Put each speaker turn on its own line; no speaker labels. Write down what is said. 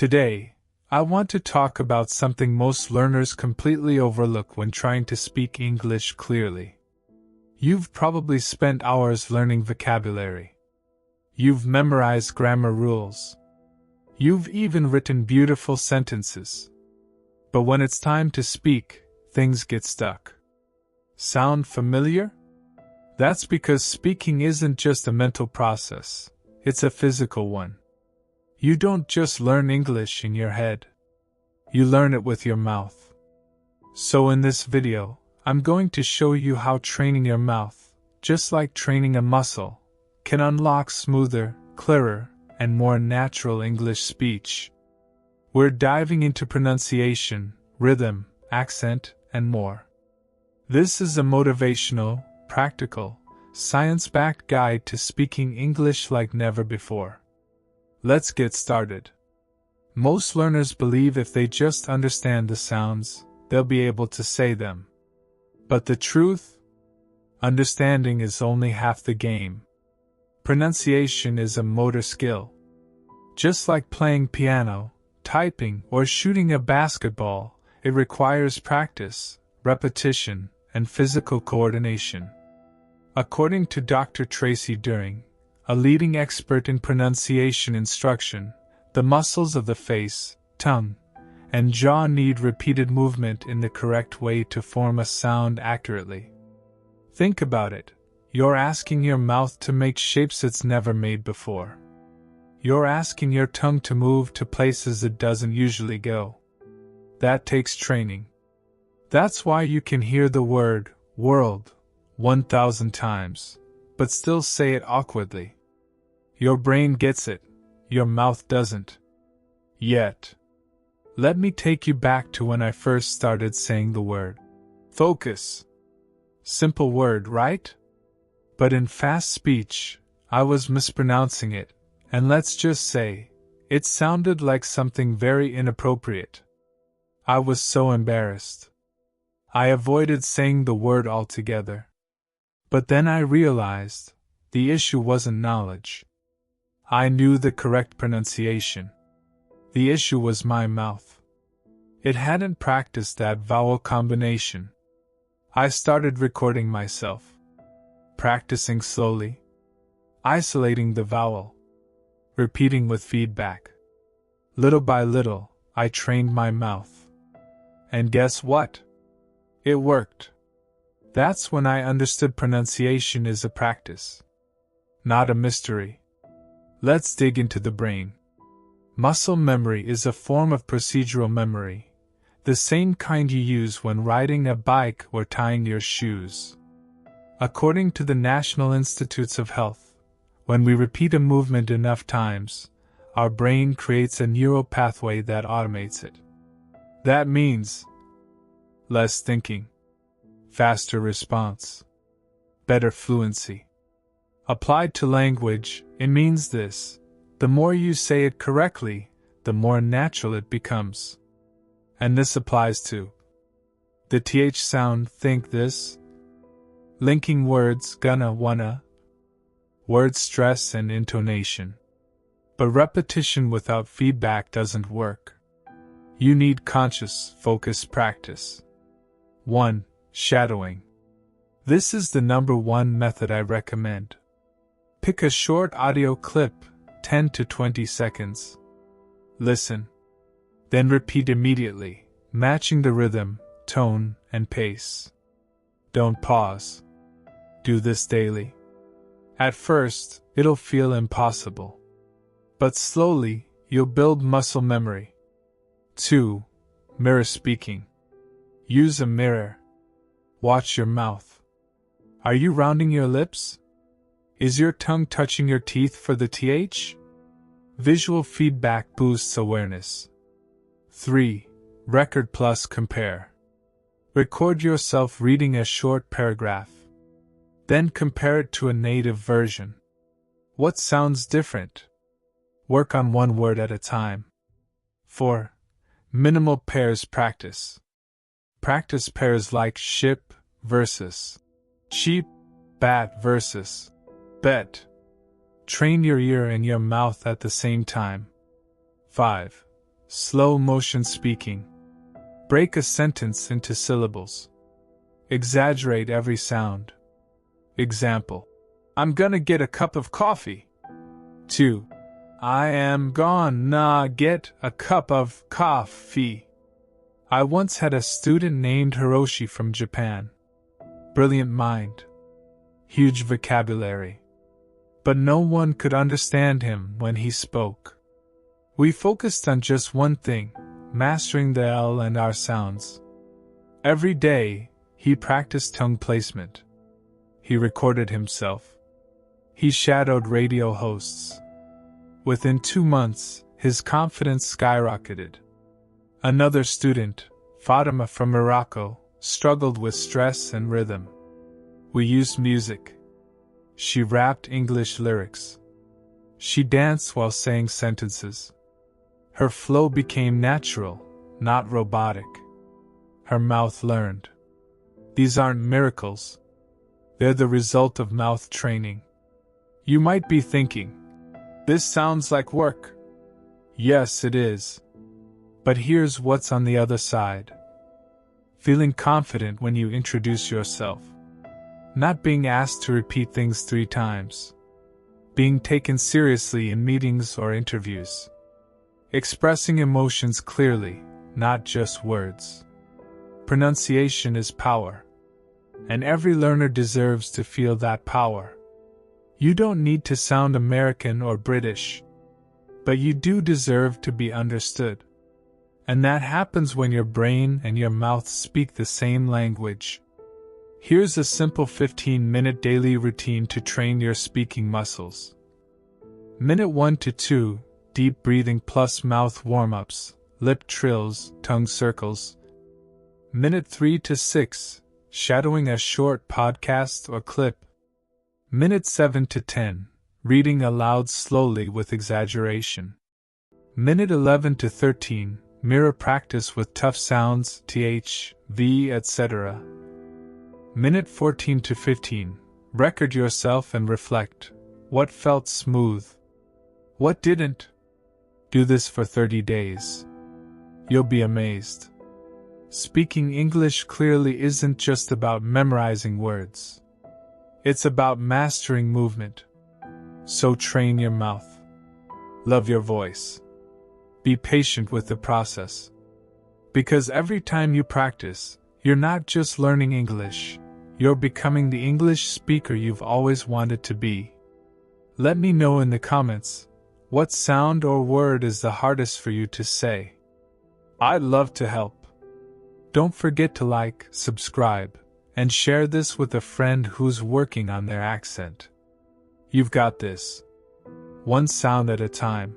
Today, I want to talk about something most learners completely overlook when trying to speak English clearly. You've probably spent hours learning vocabulary. You've memorized grammar rules. You've even written beautiful sentences. But when it's time to speak, things get stuck. Sound familiar? That's because speaking isn't just a mental process, it's a physical one. You don't just learn English in your head. You learn it with your mouth. So in this video, I'm going to show you how training your mouth, just like training a muscle, can unlock smoother, clearer, and more natural English speech. We're diving into pronunciation, rhythm, accent, and more. This is a motivational, practical, science-backed guide to speaking English like never before. Let's get started. Most learners believe if they just understand the sounds, they'll be able to say them. But the truth? Understanding is only half the game. Pronunciation is a motor skill. Just like playing piano, typing, or shooting a basketball, it requires practice, repetition, and physical coordination. According to Dr. Tracy During, a leading expert in pronunciation instruction, the muscles of the face, tongue, and jaw need repeated movement in the correct way to form a sound accurately. Think about it. You're asking your mouth to make shapes it's never made before. You're asking your tongue to move to places it doesn't usually go. That takes training. That's why you can hear the word world 1,000 times, but still say it awkwardly. Your brain gets it, your mouth doesn't. Yet. Let me take you back to when I first started saying the word focus. Simple word, right? But in fast speech, I was mispronouncing it, and let's just say, it sounded like something very inappropriate. I was so embarrassed. I avoided saying the word altogether. But then I realized, the issue wasn't knowledge. I knew the correct pronunciation. The issue was my mouth. It hadn't practiced that vowel combination. I started recording myself. Practicing slowly. Isolating the vowel. Repeating with feedback. Little by little, I trained my mouth. And guess what? It worked. That's when I understood pronunciation is a practice, not a mystery. Let's dig into the brain. Muscle memory is a form of procedural memory, the same kind you use when riding a bike or tying your shoes. According to the National Institutes of Health, when we repeat a movement enough times, our brain creates a neural pathway that automates it. That means less thinking, faster response, better fluency. Applied to language, it means this: the more you say it correctly, the more natural it becomes. And this applies to the th sound, think this, linking words, gonna, wanna, word stress and intonation. But repetition without feedback doesn't work. You need conscious, focused practice. 1. Shadowing. This is the number one method I recommend. Pick a short audio clip, 10 to 20 seconds. Listen. Then repeat immediately, matching the rhythm, tone, and pace. Don't pause. Do this daily. At first, it'll feel impossible. But slowly, you'll build muscle memory. 2. Mirror speaking. Use a mirror. Watch your mouth. Are you rounding your lips? Is your tongue touching your teeth for the th? Visual feedback boosts awareness. 3. Record plus compare. Record yourself reading a short paragraph. Then compare it to a native version. What sounds different? Work on one word at a time. 4. Minimal pairs practice. Practice pairs like ship versus sheep, bat versus bet. Train your ear and your mouth at the same time. 5. Slow motion speaking. Break a sentence into syllables. Exaggerate every sound. Example: I'm gonna get a cup of coffee. 2. I am gonna get a cup of coffee. I once had a student named Hiroshi from Japan. Brilliant mind. Huge vocabulary. But no one could understand him when he spoke. We focused on just one thing, mastering the L and R sounds. Every day, he practiced tongue placement. He recorded himself. He shadowed radio hosts. Within 2 months, his confidence skyrocketed. Another student, Fatima from Morocco, struggled with stress and rhythm. We used music. She rapped English lyrics. She danced while saying sentences. Her flow became natural, not robotic. Her mouth learned. These aren't miracles. They're the result of mouth training. You might be thinking, this sounds like work. Yes, it is. But here's what's on the other side. Feeling confident when you introduce yourself. Not being asked to repeat things 3 times. Being taken seriously in meetings or interviews. Expressing emotions clearly, not just words. Pronunciation is power. And every learner deserves to feel that power. You don't need to sound American or British. But you do deserve to be understood. And that happens when your brain and your mouth speak the same language. Here's a simple 15-minute daily routine to train your speaking muscles. Minute 1 to 2, deep breathing plus mouth warm-ups, lip trills, tongue circles. Minute 3 to 6, shadowing a short podcast or clip. Minute 7 to 10, reading aloud slowly with exaggeration. Minute 11 to 13, mirror practice with tough sounds, th, v, etc. Minute 14 to 15, record yourself and reflect. What felt smooth? What didn't? Do this for 30 days. You'll be amazed. Speaking English clearly isn't just about memorizing words. It's about mastering movement. So train your mouth. Love your voice. Be patient with the process. Because every time you practice, you're not just learning English, you're becoming the English speaker you've always wanted to be. Let me know in the comments, what sound or word is the hardest for you to say? I'd love to help. Don't forget to like, subscribe, and share this with a friend who's working on their accent. You've got this. One sound at a time.